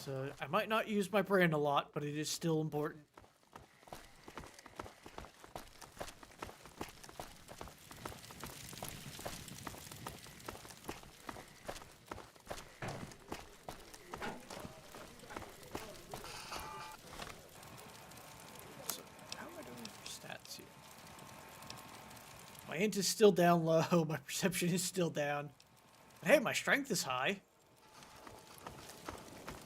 So I might not use my brain a lot, but it is still important. So how am I doing for stats here? My int is still down low. My perception is still down. But hey, my strength is high.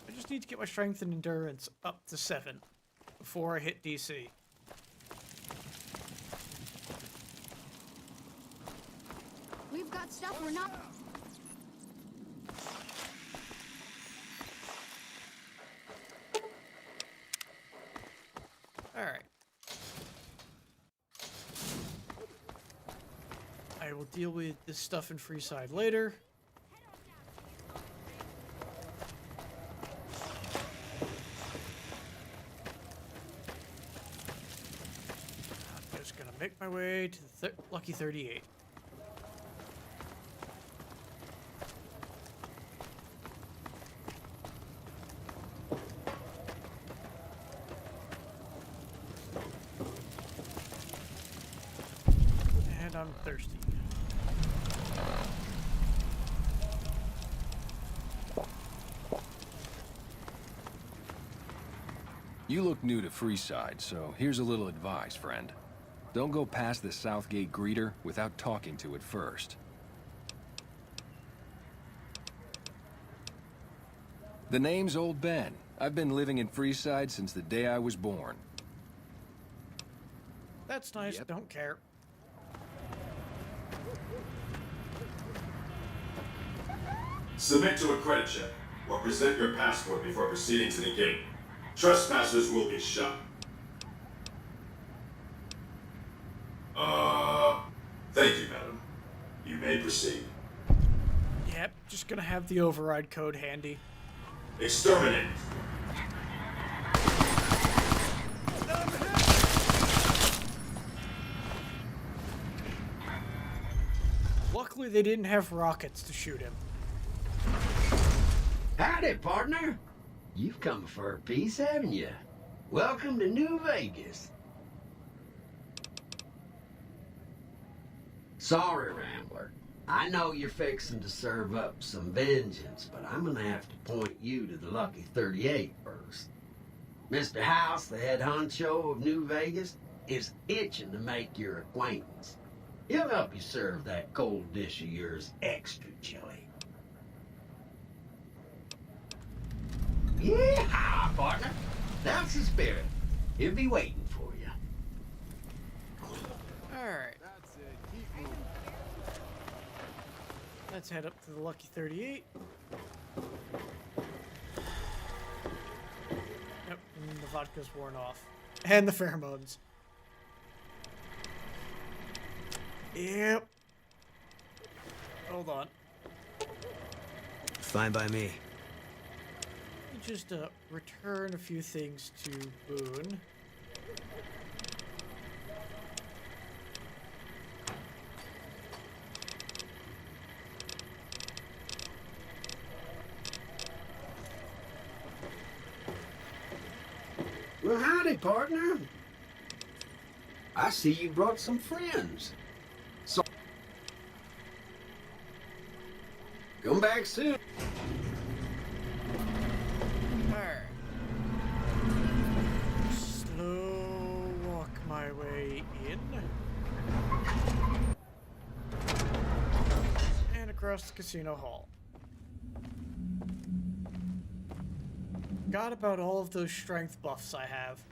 I just need to get my strength and endurance up to 7 before I hit DC. We've got stuff we're not... Alright. I will deal with this stuff in Freeside later. I'm just gonna make my way to the lucky 38. And I'm thirsty. You look new to Freeside, so here's a little advice, friend. Don't go past the Southgate greeter without talking to it first. The name's Old Ben. I've been living in Freeside since the day I was born. That's nice, Yep. don't care. Submit to a credit check, or present your passport before proceeding to the gate. Trespassers will be shot. Thank you, madam. You may proceed. Yep, just gonna have the override code handy. Exterminate. Luckily, they didn't have rockets to shoot him. Howdy, partner. You've come for a piece, haven't you? Welcome to New Vegas. Sorry, Rambler. I know you're fixing to serve up some vengeance, but I'm gonna have to point you to the Lucky 38 first. Mr. House, the head honcho of New Vegas, is itching to make your acquaintance. He'll help you serve that cold dish of yours extra chili. Yeah, partner. That's the spirit. He'll be waiting for you. Alright. Let's head up to the Lucky 38. Yep, and the vodka's worn off. And the pheromones. Yep. Hold on. Fine by me. Let me just return a few things to Boone. Well, howdy, partner. I see you brought some friends. So, come back soon. Alright. Slow walk my way in. And across the casino hall. Forgot about all of those strength buffs I have.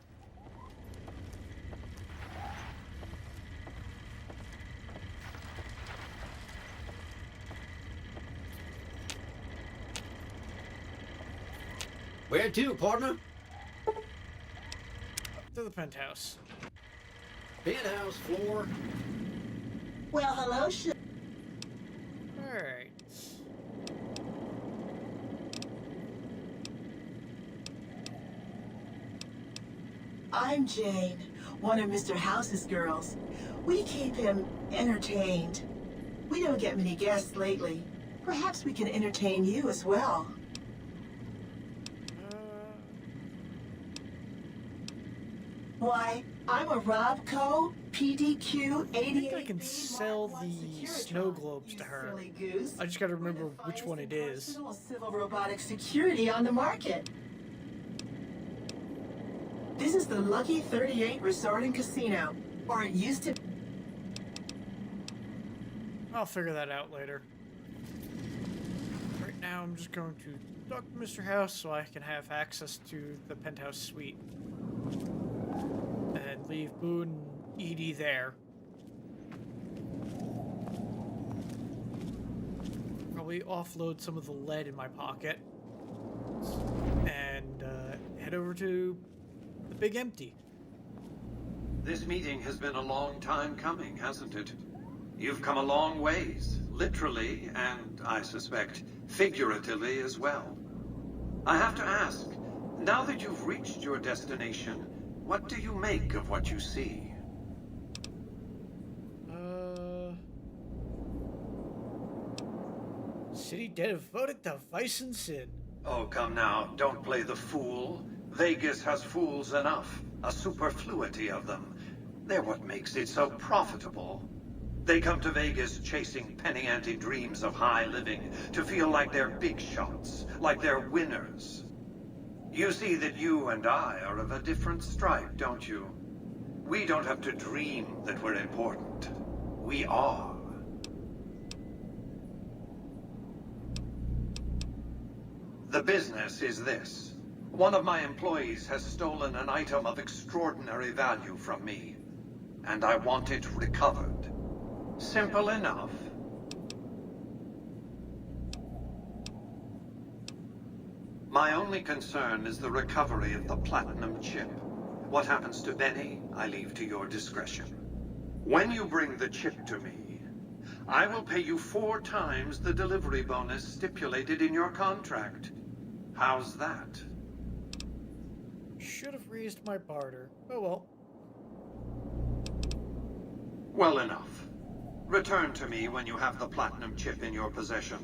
Where to, partner? Up to the penthouse. Penthouse floor. Well, hello, Alright. I'm Jane, one of Mr. House's girls. We keep him entertained. We don't get many guests lately. Perhaps we can entertain you as well. Why, I'm a Robco PDQ I 88. think I can sell the snow globes to her. Silly goose. I just gotta We're the remember which finest one in it is. personal civil robotic security on the market. This is the Lucky 38 Resort and Casino, or it used to. I'll figure that out later. Right now, I'm just going to talk to Mr. House so I can have access to the penthouse suite. And leave Boone and Edie there. Probably offload some of the lead in my pocket. And head over to the Big Empty. This meeting has been a long time coming, hasn't it? You've come a long ways, literally, and I suspect figuratively as well. I have to ask, now that you've reached your destination, what do you make of what you see? City devoted to vice and sin. Oh, come now, don't play the fool. Vegas has fools enough, a superfluity of them. They're what makes it so profitable. They come to Vegas chasing penny-ante dreams of high living, to feel like they're big shots, like they're winners. You see that you and I are of a different stripe, don't you? We don't have to dream that we're important. We are. The business is this. One of my employees has stolen an item of extraordinary value from me, and I want it recovered. Simple enough. My only concern is the recovery of the platinum chip. What happens to Benny, I leave to your discretion. When you bring the chip to me, I will pay you 4 times the delivery bonus stipulated in your contract. How's that? Should have raised my barter. Oh well. Well enough. Return to me when you have the platinum chip in your possession.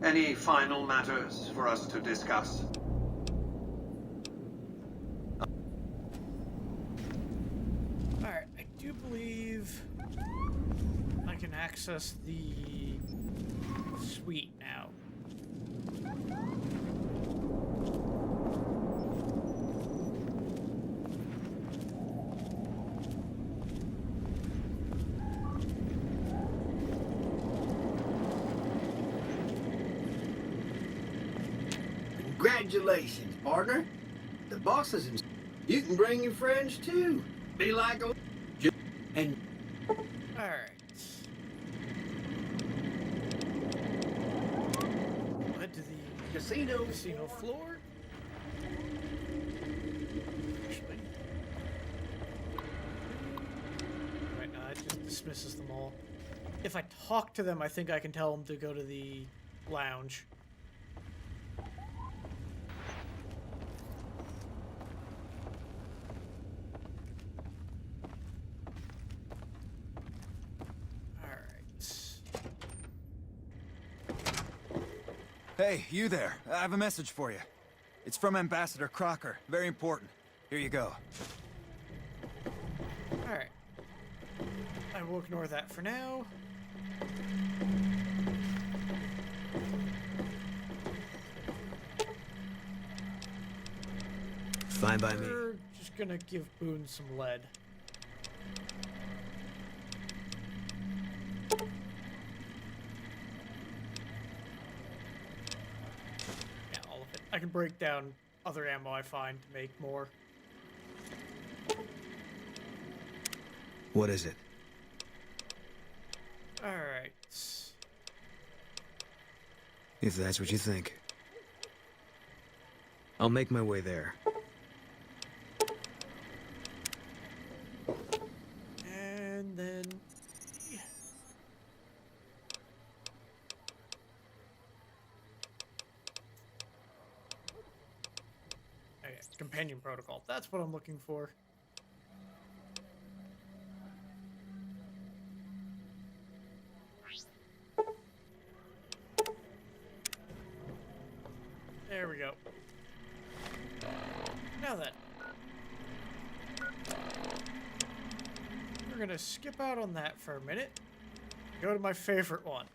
Any final matters for us to discuss? Alright, I do believe I can access the suite now. Congratulations, partner. The boss is in. You can bring your friends too. Be like a. And Alright. Head to the casino floor. Actually. Right now, it just dismisses them all. If I talk to them, I think I can tell them to go to the lounge. Hey, you there. I have a message for you. It's from Ambassador Crocker. Very important. Here you go. Alright. I will ignore that for now. Fine by me. We're just gonna give Boone some lead. Yeah, all of it. I can break down other ammo I find to make more. What is it? Alright. If that's what you think. I'll make my way there. And then... Okay, companion protocol. That's what I'm looking for. There we go. Now then. We're gonna skip out on that for a minute. Go to my favorite one.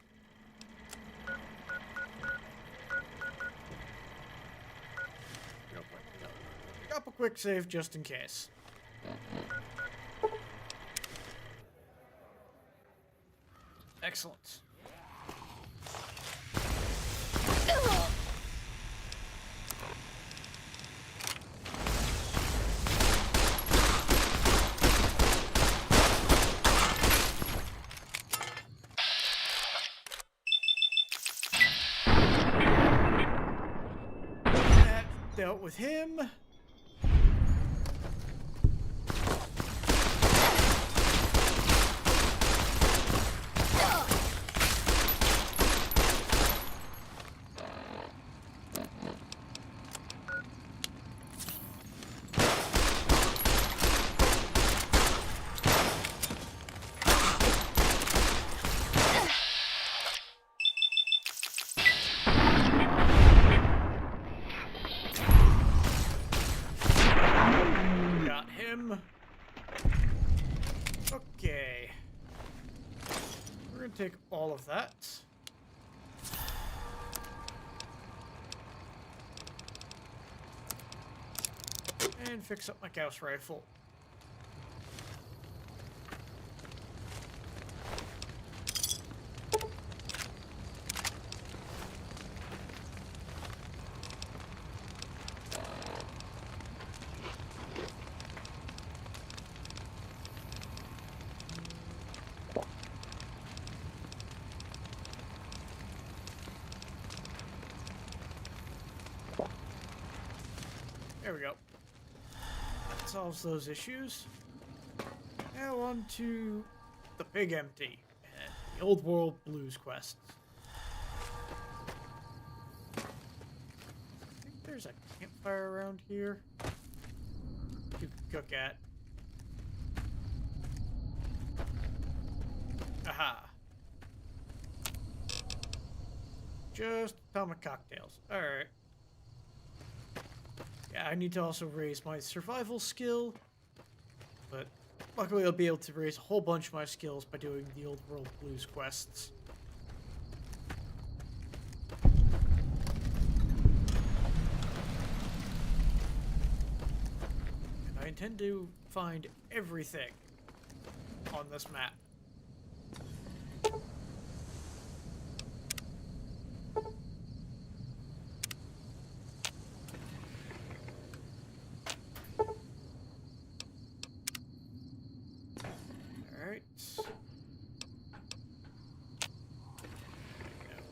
Drop a quick save just in case. Excellent. That dealt with him. Got him. Okay. We're gonna take all of that. And fix up my Gauss rifle. There we go. That solves those issues. Now on to the Big Empty and the Old World Blues quests. I think there's a campfire around here you can cook at. Aha. Just atomic cocktails. Alright. Yeah, I need to also raise my survival skill, but luckily I'll be able to raise a whole bunch of my skills by doing the Old World Blues quests. And I intend to find everything on this map. Alright.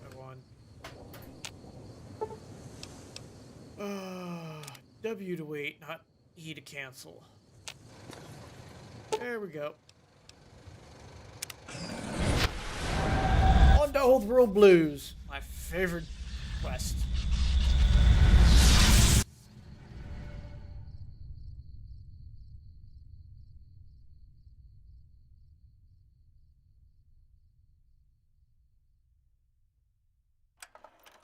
I want W to wait, not E to cancel. There we go. On to Old World Blues, my favorite quest.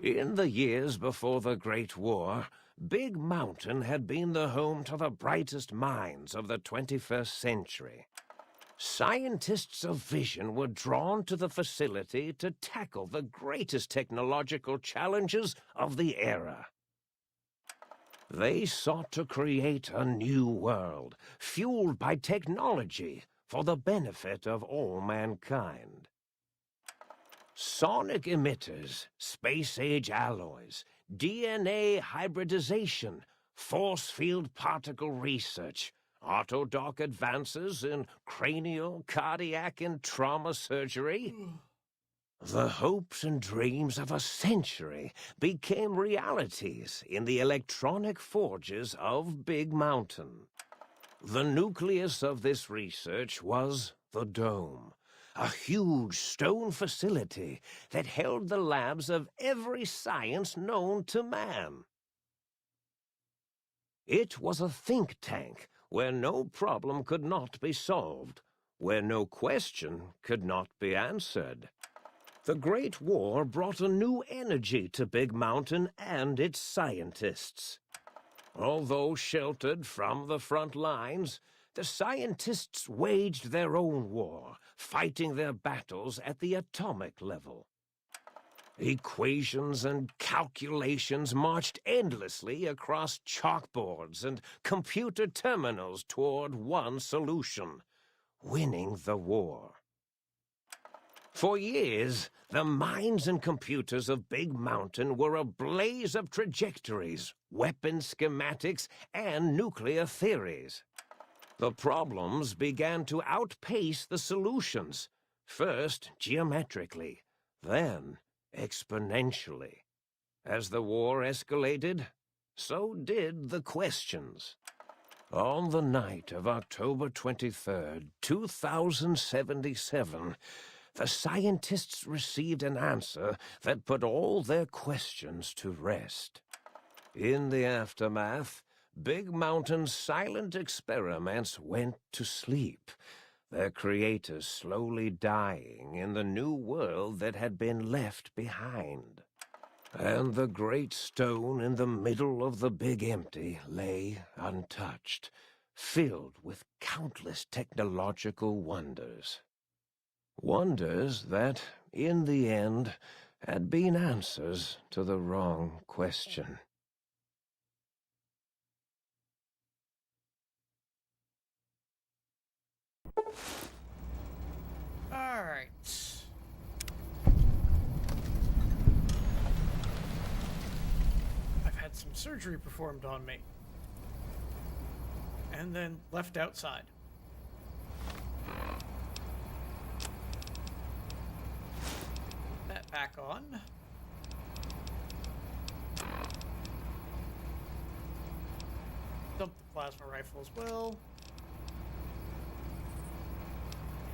In the years before the Great War, Big Mountain had been the home to the brightest minds of the 21st century. Scientists of vision were drawn to the facility to tackle the greatest technological challenges of the era. They sought to create a new world, fueled by technology for the benefit of all mankind. Sonic emitters, space-age alloys, DNA hybridization, force field particle research, autodoc advances in cranial, cardiac, and trauma surgery. The hopes and dreams of a century became realities in the electronic forges of Big Mountain. The nucleus of this research was the Dome, a huge stone facility that held the labs of every science known to man. It was a think tank where no problem could not be solved, where no question could not be answered. The Great War brought a new energy to Big Mountain and its scientists. Although sheltered from the front lines, the scientists waged their own war, fighting their battles at the atomic level. Equations and calculations marched endlessly across chalkboards and computer terminals toward one solution: winning the war. For years, the minds and computers of Big Mountain were a blaze of trajectories, weapon schematics, and nuclear theories. The problems began to outpace the solutions, first geometrically, then exponentially. As the war escalated, so did the questions. On the night of October 23rd, 2077, the scientists received an answer that put all their questions to rest. In the aftermath, Big Mountain's silent experiments went to sleep, their creators slowly dying in the new world that had been left behind. And the great stone in the middle of the Big Empty lay untouched, filled with countless technological wonders. Wonders that, in the end, had been answers to the wrong question. All right. I've had some surgery performed on me. And then left outside. That back on. Dump the plasma rifle as well.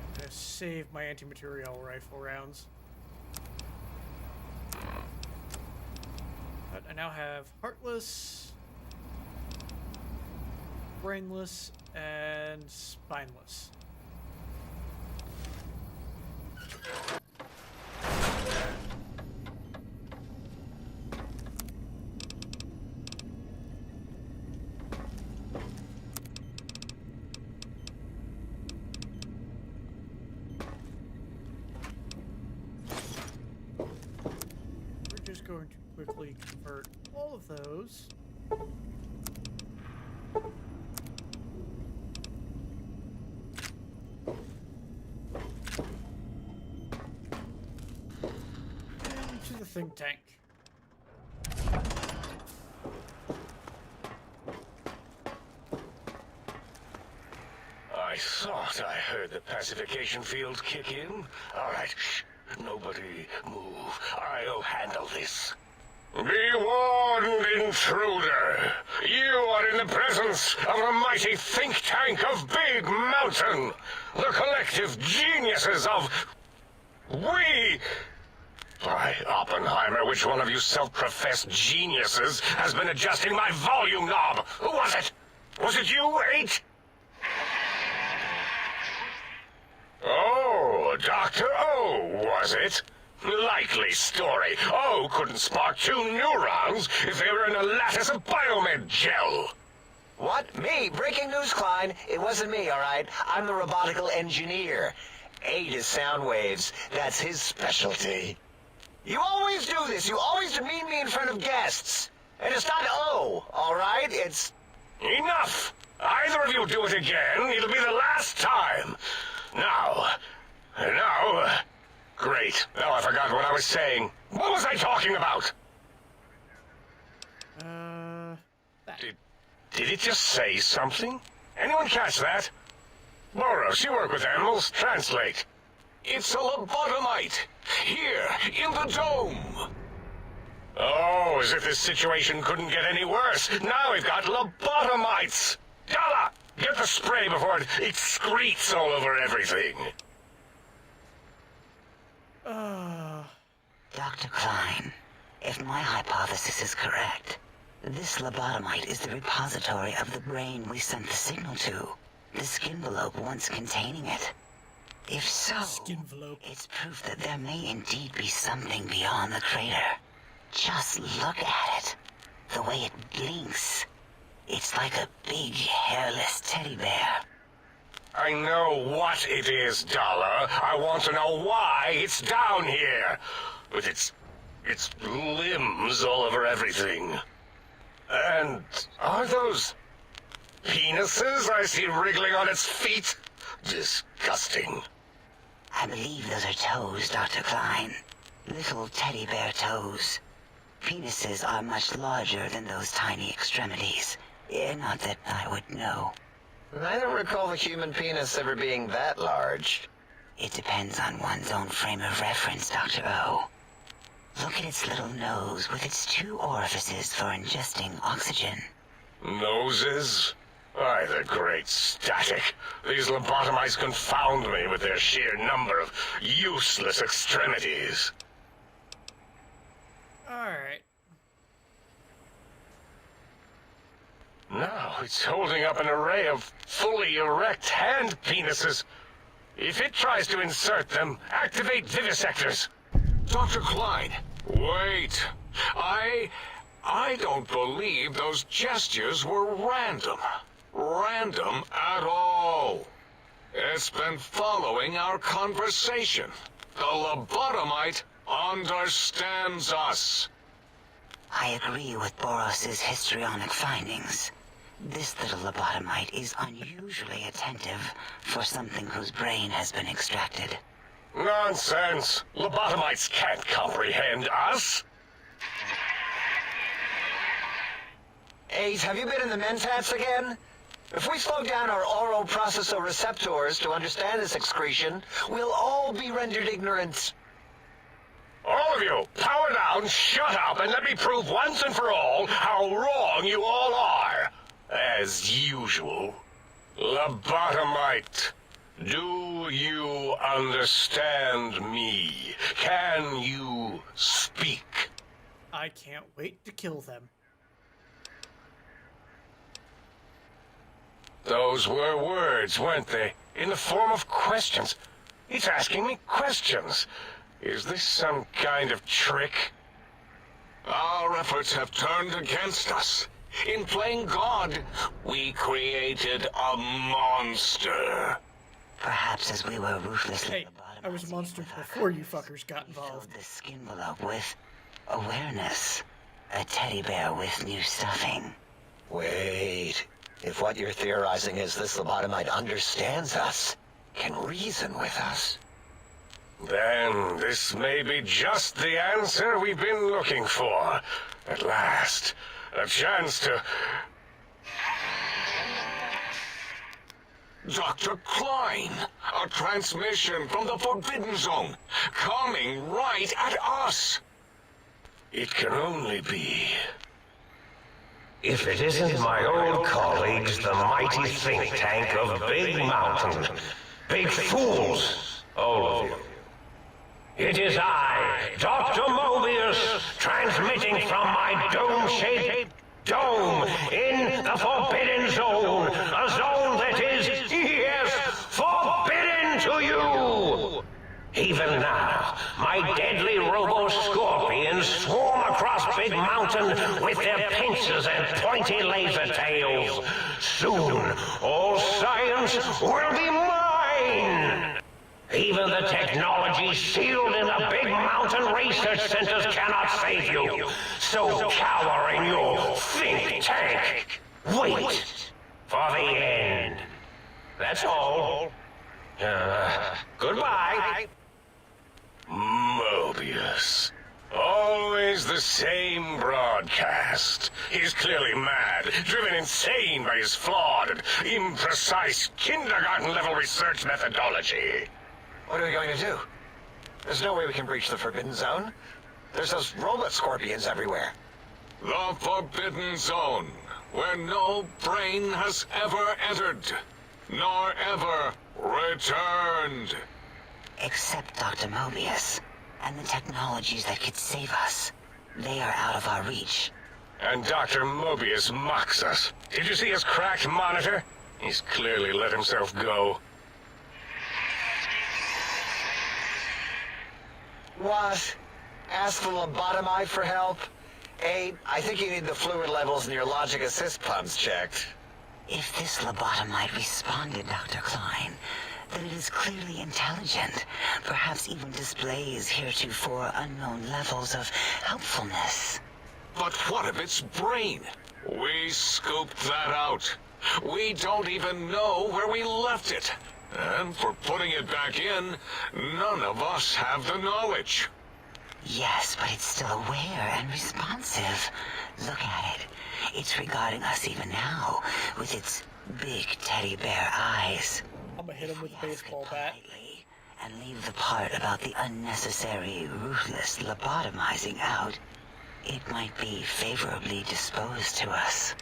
I'm gonna save my anti-material rifle rounds. But I now have Heartless, Brainless, and Spineless. We're just going to quickly convert all of those. Into the think tank. I thought I heard the pacification field kick in. All right, shh. Nobody move. I'll handle this. Be warned, intruder. You are in the presence of the mighty think tank of Big Mountain. The collective geniuses of... We... By Oppenheimer, which one of you self-professed geniuses has been adjusting my volume knob? Who was it? Was it you, 8? Oh, Dr. O, was it? Likely story. O couldn't spark 2 neurons if they were in a lattice of biomed gel. What? Me? Breaking news, Klein. It wasn't me, all right? I'm the robotical engineer. 8 is sound waves. That's his specialty. You always do this. You always demean me in front of guests. And it's not O, all right? It's... Enough! Either of you do it again, it'll be the last time. Now... Great. Now I forgot what I was saying. What was I talking about? That. Did it just say something? Anyone catch that? Boros, you work with animals. Translate. It's a lobotomite. Here, in the dome. Oh, as if this situation couldn't get any worse. Now we've got lobotomites. Dalla, get the spray before it excretes all over everything. Dr. Klein, if my hypothesis is correct, this lobotomite is the repository of the brain we sent the signal to. The skinvelope once containing it. If so, it's proof that there may indeed be something beyond the crater. Just look at it. The way it blinks. It's like a big, hairless teddy bear. I know what it is, Dollar. I want to know why it's down here. With its limbs all over everything. And are those penises I see wriggling on its feet? Disgusting. I believe those are toes, Dr. Klein. Little teddy bear toes. Penises are much larger than those tiny extremities. Not that I would know. I don't recall the human penis ever being that large. It depends on one's own frame of reference, Dr. O. Look at its little nose with its 2 orifices for ingesting oxygen. Noses? Why, the great static. These lobotomites confound me with their sheer number of useless extremities. Alright. Now it's holding up an array of fully erect hand penises. If it tries to insert them, activate vivisectors. Dr. Klein, Wait. I don't believe those gestures were random. Random at all. It's been following our conversation. The lobotomite understands us. I agree with Boros's histrionic findings. This little lobotomite is unusually attentive for something whose brain has been extracted. Nonsense. Lobotomites can't comprehend us. 8, have you been in the mentats again? If we slow down our oral processoreceptors to understand this excretion, we'll all be rendered ignorant. All of you, power down, shut up, and let me prove once and for all how wrong you all are. As usual. Lobotomite, do you understand me? Can you speak? I can't wait to kill them. Those were words, weren't they? In the form of questions. It's asking me questions. Is this some kind of trick? Our efforts have turned against us. In playing God, we created a monster. Perhaps as we were ruthlessly Hey, I was a monster before you fuckers got involved. the skin envelope with awareness. A teddy bear with new stuffing. Wait. If what you're theorizing is this lobotomite understands us, can reason with us, Then this may be just the answer we've been looking for. At last, a chance to... Dr. Klein, a transmission from the Forbidden Zone, coming right at us. It can only be... If it isn't my old colleagues, the mighty think tank of Big Mountain. Big fools, all of you. It is I, Dr. Mobius, transmitting from my dome-shaped dome in the Forbidden Zone. A zone that is, yes, forbidden to you. Even now, my deadly robo-scorpions swarm across Big Mountain with their pincers and pointy laser tails. Soon, all science will be mine. Even the technology sealed in the Big Mountain research centers cannot save you. So cower in your think tank. Wait for the end. That's all. Goodbye. Mobius. Always the same broadcast. He's clearly mad, driven insane by his flawed and imprecise kindergarten-level research methodology. what are we going to do? There's no way we can breach the Forbidden Zone. There's those robot scorpions everywhere. The Forbidden Zone, where no brain has ever entered, nor ever returned. Except Dr. Mobius and the technologies that could save us. They are out of our reach. And Dr. Mobius mocks us. Did you see his cracked monitor? He's clearly let himself go. What? Ask the lobotomite for help? 8, I think you need the fluid levels in your logic assist pumps checked. If this lobotomite responded, Dr. Klein, then it is clearly intelligent, perhaps even displays heretofore unknown levels of helpfulness. But what of its brain? We scooped that out. We don't even know where we left it. And for putting it back in, none of us have the knowledge. Yes, but it's still aware and responsive. Look at it. It's regarding us even now, with its big teddy bear eyes. I'm gonna hit him with a baseball bat. And leave the part about the unnecessary, ruthless lobotomizing out. It might be favorably disposed to us.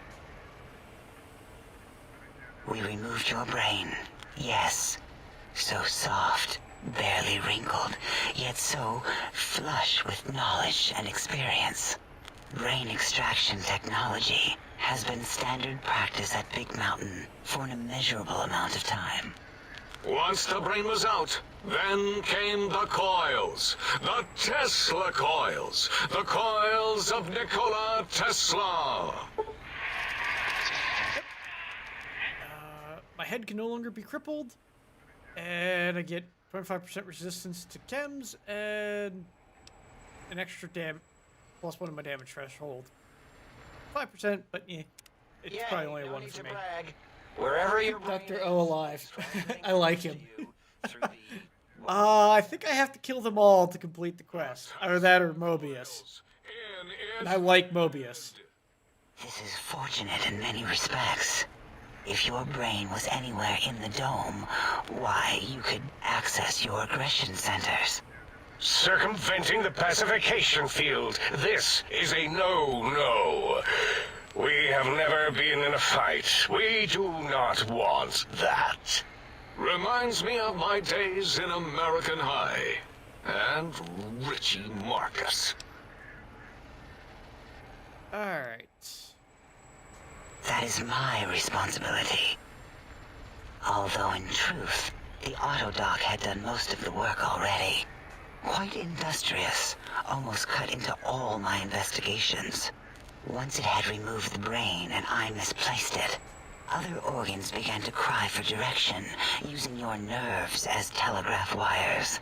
We removed your brain. Yes. So soft, barely wrinkled, yet so flush with knowledge and experience. Brain extraction technology has been standard practice at Big Mountain for an immeasurable amount of time. Once the brain was out, then came the coils. The Tesla coils. The coils of Nikola Tesla. My head can no longer be crippled, and I get 25% resistance to chems and an extra plus 1 of my damage threshold. 5%, but yeah, it's probably only a 1 for me. Wherever you're Dr. O alive. I like him. I think I have to kill them all to complete the quest. Either that or Mobius. And I like Mobius. This is fortunate in many respects. If your brain was anywhere in the dome, why, you could access your aggression centers. Circumventing the pacification field. This is a no-no. We have never been in a fight. We do not want that. Reminds me of my days in American High. And Richie Marcus. Alright. That is my responsibility. Although in truth, the autodoc had done most of the work already. Quite industrious, almost cut into all my investigations. Once it had removed the brain and I misplaced it, other organs began to cry for direction, using your nerves as telegraph wires.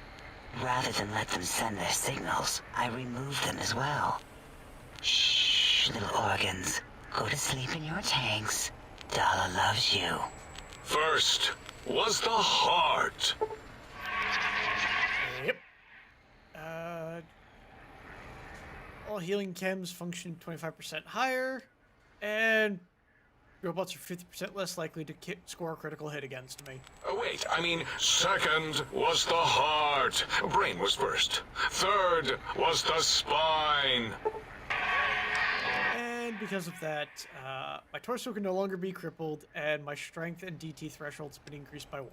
Rather than let them send their signals, I removed them as well. Shh, little organs. Go to sleep in your tanks. Dala loves you. First was the heart. Yep. All healing chems function 25% higher, and robots are 50% less likely to score a critical hit against me. Wait, I mean, second was the heart. Brain was first. Third was the spine. And because of that, my torso can no longer be crippled, and my strength and DT thresholds have been increased by 1.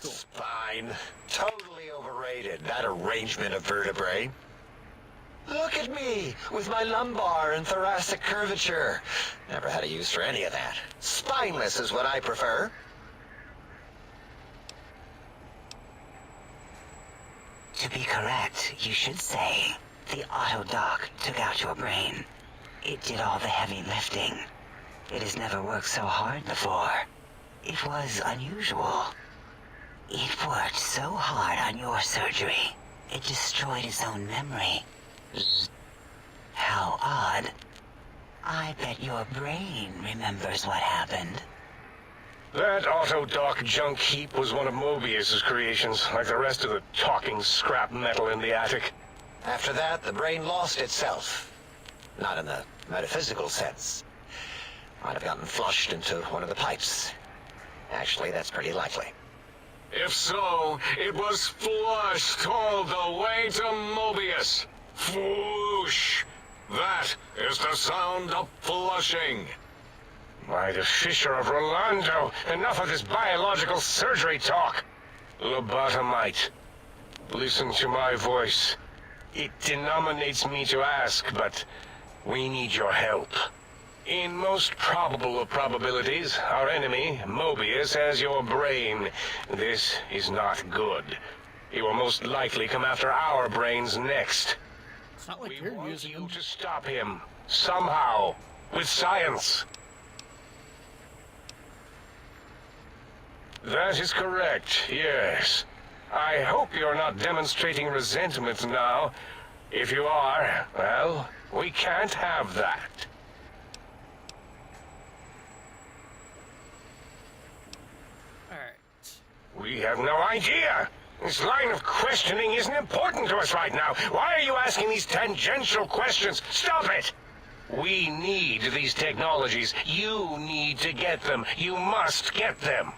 Cool. Spine. Totally overrated, that arrangement of vertebrae. Look at me, with my lumbar and thoracic curvature. Never had a use for any of that. Spineless is what I prefer. To be correct, you should say, the autodoc took out your brain. It did all the heavy lifting. It has never worked so hard before. It was unusual. It worked so hard on your surgery, it destroyed its own memory. How odd. I bet your brain remembers what happened. That autodoc junk heap was one of Mobius's creations, like the rest of the talking scrap metal in the attic. After that, the brain lost itself. Not in the metaphysical sense. Might have gotten flushed into one of the pipes. Actually, that's pretty likely. If so, it was flushed all the way to Mobius. Flush! That is the sound of flushing. By the Fisher of Rolando, enough of this biological surgery talk. Lobotomite, listen to my voice. It denominates me to ask, but we need your help. In most probable of probabilities, our enemy, Mobius, has your brain. This is not good. He will most likely come after our brains next. It's not like We you're want using you them. to stop him, somehow, with science. That is correct, yes. I hope you're not demonstrating resentment now. If you are, well, we can't have that. Alright. We have no idea. This line of questioning isn't important to us right now. Why are you asking these tangential questions? Stop it! We need these technologies. You need to get them. You must get them.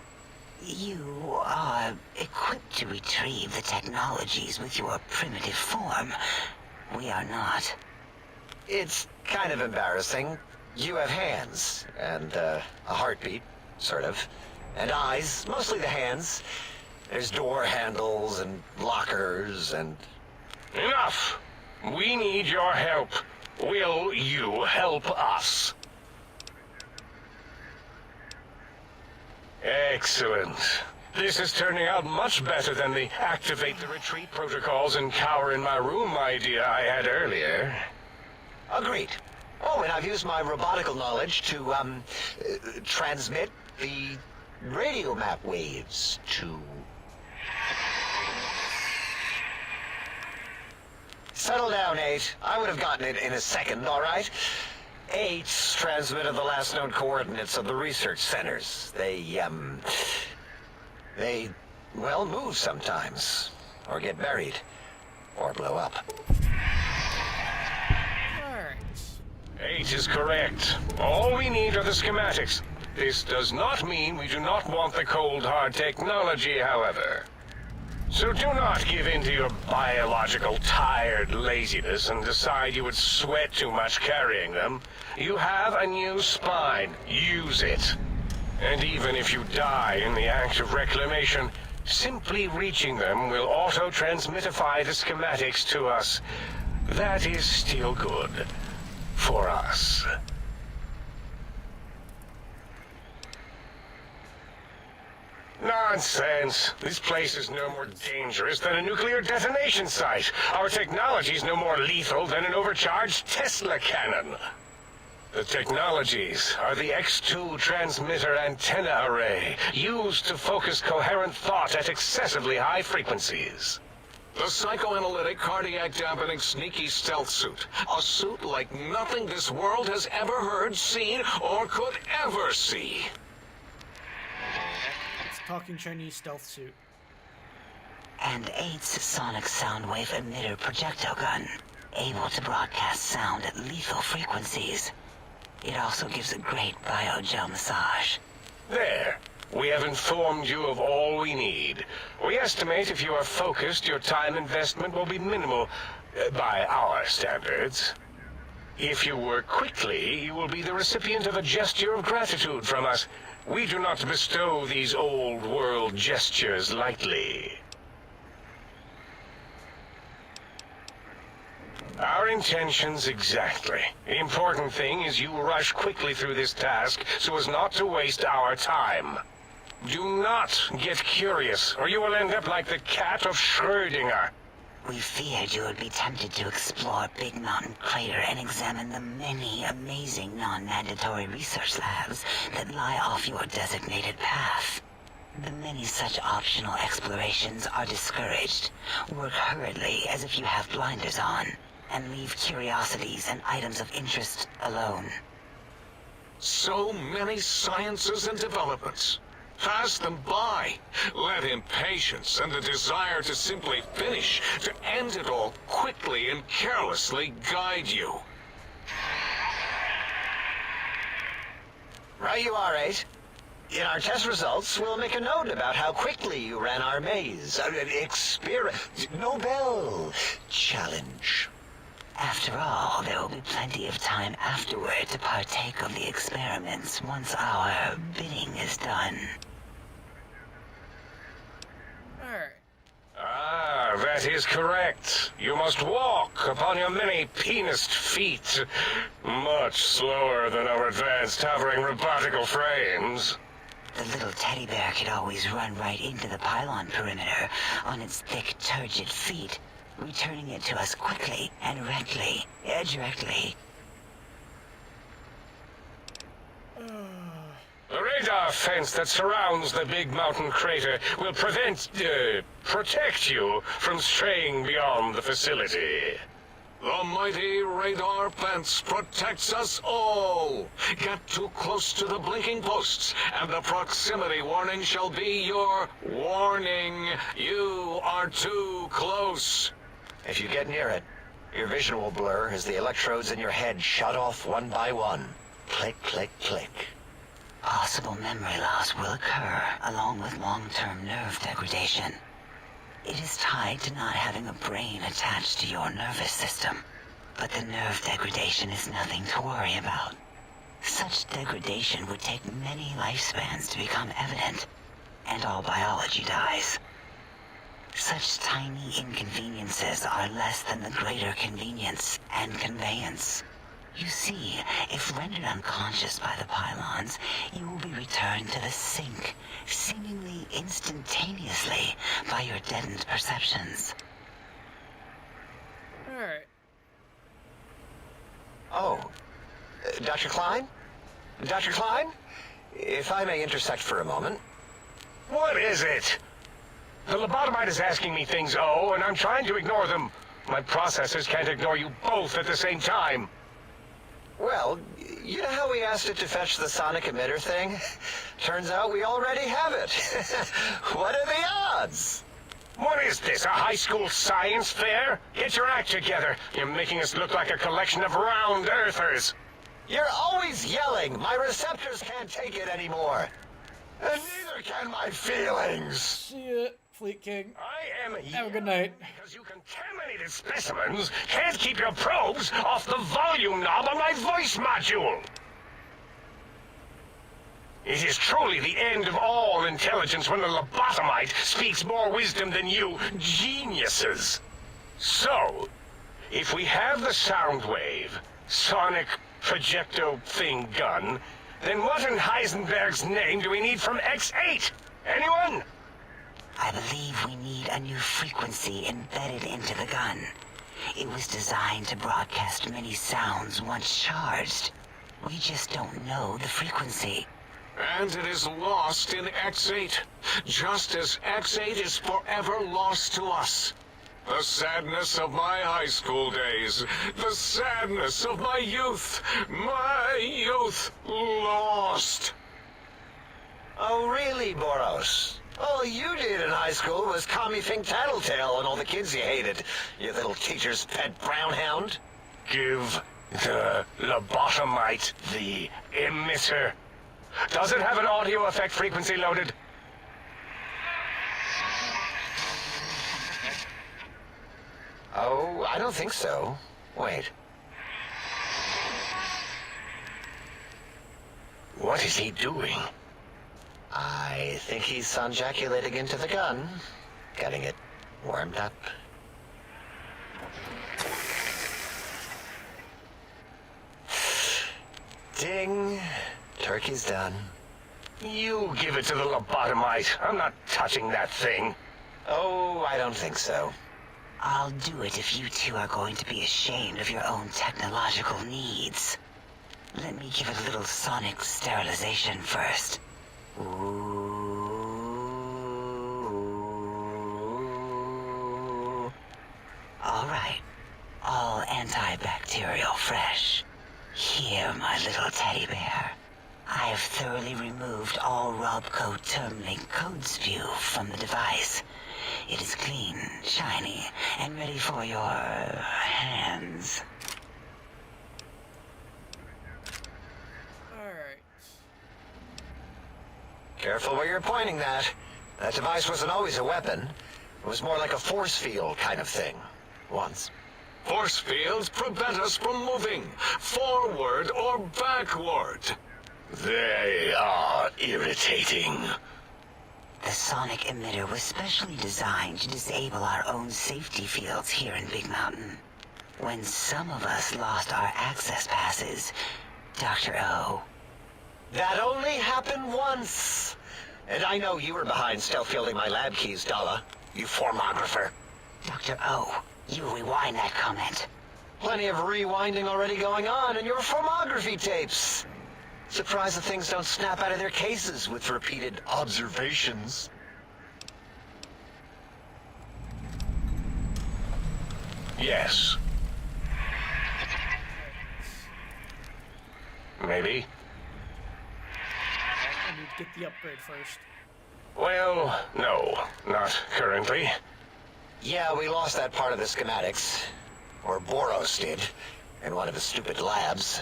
You are equipped to retrieve the technologies with your primitive form. We are not. It's kind of embarrassing. You have hands, and a heartbeat, sort of. And eyes, mostly the hands. There's door handles and lockers and... Enough! We need your help. Will you help us? Excellent. This is turning out much better than the activate the retreat protocols and cower in my room idea I had earlier. Agreed. Oh, and I've used my robotical knowledge to, transmit the radio map waves to... Settle down, 8. I would have gotten it in a second, all right? 8's transmitted the last known coordinates of the research centers. They, well, move sometimes. Or get buried. Or blow up. Alright. 8 is correct. All we need are the schematics. This does not mean we do not want the cold hard technology, however. So do not give in to your biological tired laziness and decide you would sweat too much carrying them. You have a new spine. Use it. And even if you die in the act of reclamation, simply reaching them will auto-transmitify the schematics to us. That is still good. For us. Nonsense. This place is no more dangerous than a nuclear detonation site. Our technology is no more lethal than an overcharged Tesla cannon. The technologies are the X2 transmitter antenna array, used to focus coherent thought at excessively high frequencies. The psychoanalytic, cardiac-dampening, sneaky stealth suit. A suit like nothing this world has ever heard, seen, or could ever see. Talking Chinese stealth suit. And 8's sonic soundwave emitter projectile gun, able to broadcast sound at lethal frequencies. It also gives a great biogel massage. There. We have informed you of all we need. We estimate if you are focused, your time investment will be minimal, by our standards. If you work quickly, you will be the recipient of a gesture of gratitude from us. We do not bestow these old-world gestures lightly. Our intentions exactly. The important thing is you rush quickly through this task so as not to waste our time. Do not get curious, or you will end up like the cat of Schrödinger. We feared you would be tempted to explore Big Mountain Crater and examine the many amazing non-mandatory research labs that lie off your designated path. The many such optional explorations are discouraged. Work hurriedly as if you have blinders on, and leave curiosities and items of interest alone. So many sciences and developments. Pass them by. Let impatience and the desire to simply finish, to end it all quickly and carelessly guide you. Right you are, 8. In our test results, we'll make a note about how quickly you ran our maze. Nobel challenge. After all, there will be plenty of time afterward to partake of the experiments once our bidding is done. Alright. Ah, that is correct. You must walk upon your many penised feet. Much slower than our advanced hovering robotical frames. The little teddy bear could always run right into the pylon perimeter on its thick, turgid feet, returning it to us quickly and directly. The radar fence that surrounds the big mountain crater will protect you from straying beyond the facility. The mighty radar fence protects us all. Get too close to the blinking posts, and the proximity warning shall be your warning. You are too close. If you get near it, your vision will blur as the electrodes in your head shut off one by one. Click, click, click. Possible memory loss will occur, along with long-term nerve degradation. It is tied to not having a brain attached to your nervous system. But the nerve degradation is nothing to worry about. Such degradation would take many lifespans to become evident, and all biology dies. Such tiny inconveniences are less than the greater convenience and conveyance. You see, if rendered unconscious by the pylons, you will be returned to the sink, seemingly instantaneously by your deadened perceptions. Alright. Oh, Dr. Klein? Dr. Klein? If I may intersect for a moment. What is it? The lobotomite is asking me things, and I'm trying to ignore them. My processors can't ignore you both at the same time. Well, you know how we asked it to fetch the sonic emitter thing? Turns out we already have it. What are the odds? What is this, a high school science fair? Get your act together. You're making us look like a collection of round earthers. You're always yelling. My receptors can't take it anymore. And neither can my feelings. See ya, Fleet King. I am Have a good night. Because you contaminated specimens can't keep your probes off the volume knob on my voice module. It is truly the end of all intelligence when the lobotomite speaks more wisdom than you geniuses. So, if we have the sound wave, sonic projecto thing gun, then what in Heisenberg's name do we need from X8? Anyone? I believe we need a new frequency embedded into the gun. It was designed to broadcast many sounds once charged. We just don't know the frequency. And it is lost in X8, just as X8 is forever lost to us. The sadness of my high school days, the sadness of my youth lost. Oh, really, Boros? All you did in high school was call me Fink Tattletale and all the kids you hated, you little teacher's pet brown hound. Give the lobotomite the emitter. Does it have an audio effect frequency loaded? Oh, I don't think so. Wait. What is he doing? I think he's sonjaculating into the gun, getting it warmed up. Ding. Turkey's done. You give it to the lobotomite. I'm not touching that thing. Oh, I don't think so. I'll do it if you two are going to be ashamed of your own technological needs. Let me give it a little sonic sterilization first. Ooh. All right. All antibacterial fresh. Here, my little teddy bear. I have thoroughly removed all Robco termlink code spew from the device. It is clean, shiny, and ready for your hands. Alright. Careful where you're pointing that. That device wasn't always a weapon. It was more like a force field kind of thing. Once. Force fields prevent us from moving forward or backward. They are irritating. The sonic emitter was specially designed to disable our own safety fields here in Big Mountain. When some of us lost our access passes, Dr. O. That only happened once. And I know you were behind stealth fielding my lab keys, Dalla. You formographer. Dr. O, you rewind that comment. Plenty of rewinding already going on in your formography tapes. Surprised the things don't snap out of their cases with repeated observations. Yes. Maybe. I need to get the upgrade first. Well, no, not currently. Yeah, we lost that part of the schematics. Or Boros did. In one of the stupid labs.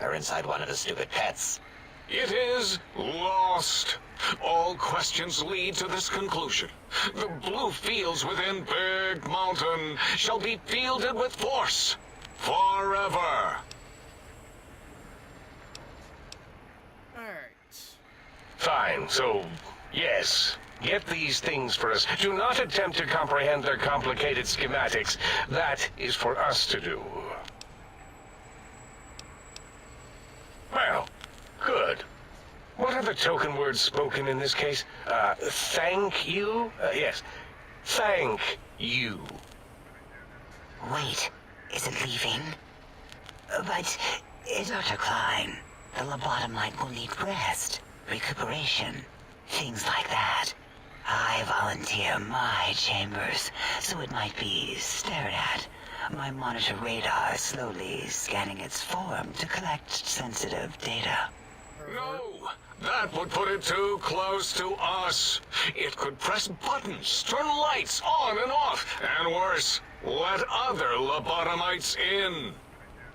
Or inside one of the stupid pets. It is lost. All questions lead to this conclusion. The blue fields within Big Mountain shall be fielded with force. Forever. Alright. Fine, so, yes. Get these things for us. Do not attempt to comprehend their complicated schematics. That is for us to do. Well, good. What are the token words spoken in this case? Thank you? Yes. Thank you. Wait, is it leaving? But, Dr. Klein, the lobotomite will need rest, recuperation, things like that. I volunteer my chambers, so it might be stared at. My monitor radar slowly scanning its form to collect sensitive data. No, that would put it too close to us. It could press buttons, turn lights on and off, and worse, let other lobotomites in.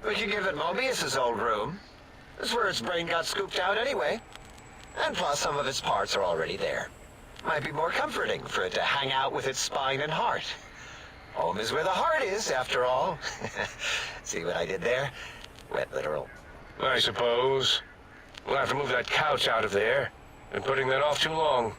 We could give it Mobius's old room. That's where its brain got scooped out anyway. And plus some of its parts are already there. Might be more comforting for it to hang out with its spine and heart. Home is where the heart is, after all. See what I did there? Wet literal. I suppose. We'll have to move that couch out of there. Been putting that off too long.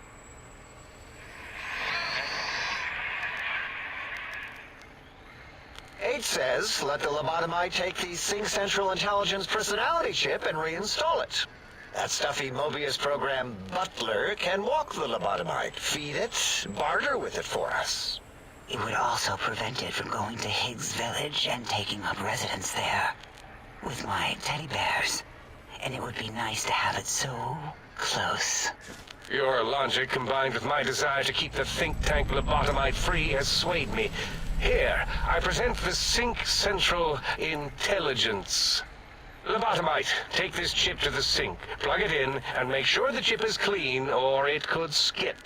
H says, let the lobotomite take the Sync Central Intelligence personality chip and reinstall it. That stuffy Mobius program Butler can walk the lobotomite, feed it, barter with it for us. It would also prevent it from going to Higgs Village and taking up residence there. With my teddy bears. And it would be nice to have it so close. Your logic, combined with my desire to keep the think tank lobotomite free, has swayed me. Here, I present the Sync Central Intelligence. Lobotomite, take this chip to the sink, plug it in, and make sure the chip is clean, or it could skip.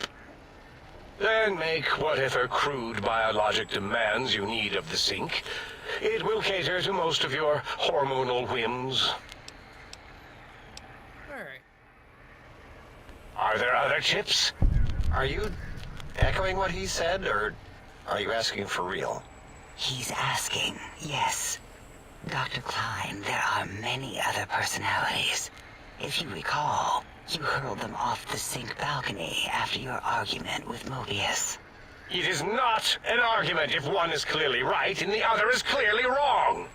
Then make whatever crude biologic demands you need of the sink. It will cater to most of your hormonal whims. Alright. Are there other chips? Are you echoing what he said, or are you asking for real? He's asking, yes. Dr. Klein, there are many other personalities. If you recall, you hurled them off the sink balcony after your argument with Mobius. It is not an argument if one is clearly right and the other is clearly wrong.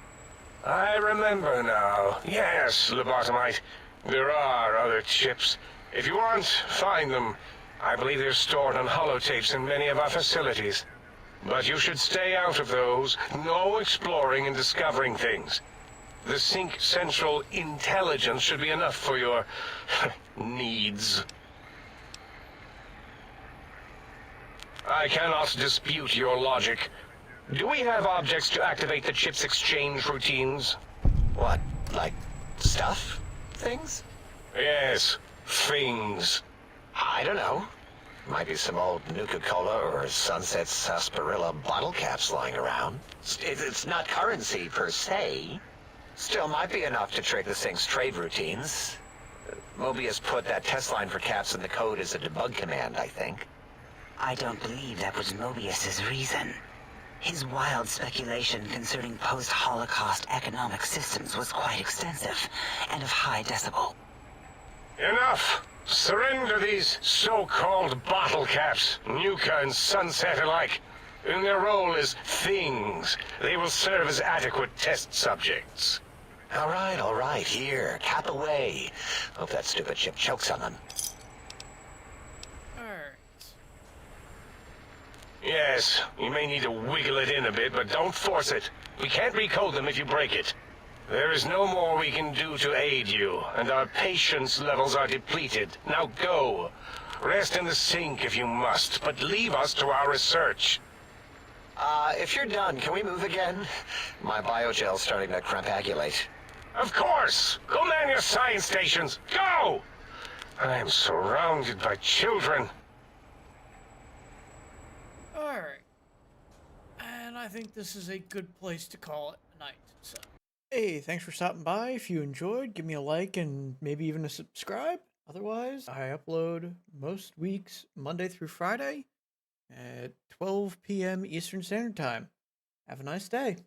I remember now. Yes, lobotomite. There are other chips. If you want, find them. I believe they're stored on holotapes in many of our facilities. But you should stay out of those. No exploring and discovering things. The Sync Central Intelligence should be enough for your needs. I cannot dispute your logic. Do we have objects to activate the chip's exchange routines? What, like stuff? Things? Yes, things. I don't know. Might be some old Nuka-Cola or Sunset Sarsaparilla bottle caps lying around. It's not currency per se. Still might be enough to trick the Sync's trade routines. Mobius put that test line for caps in the code as a debug command, I think. I don't believe that was Mobius's reason. His wild speculation concerning post-Holocaust economic systems was quite extensive and of high decibel. Enough! Surrender these so-called bottle caps, Nuka and Sunset alike. In their role as things, they will serve as adequate test subjects. All right, here, cap away. Hope that stupid chip chokes on them. Alright. Yes, you may need to wiggle it in a bit, but don't force it. We can't recode them if you break it. There is no more we can do to aid you, and our patience levels are depleted. Now go. Rest in the sink if you must, but leave us to our research. If you're done, can we move again? My biogel's starting to crampagulate. Of course! Go man your science stations! Go! I am surrounded by children. Alright. And I think this is a good place to call it a night. So, hey, thanks for stopping by. If you enjoyed, give me a like and maybe even a subscribe. Otherwise, I upload most weeks, Monday through Friday, at 12 p.m. Eastern Standard Time. Have a nice day.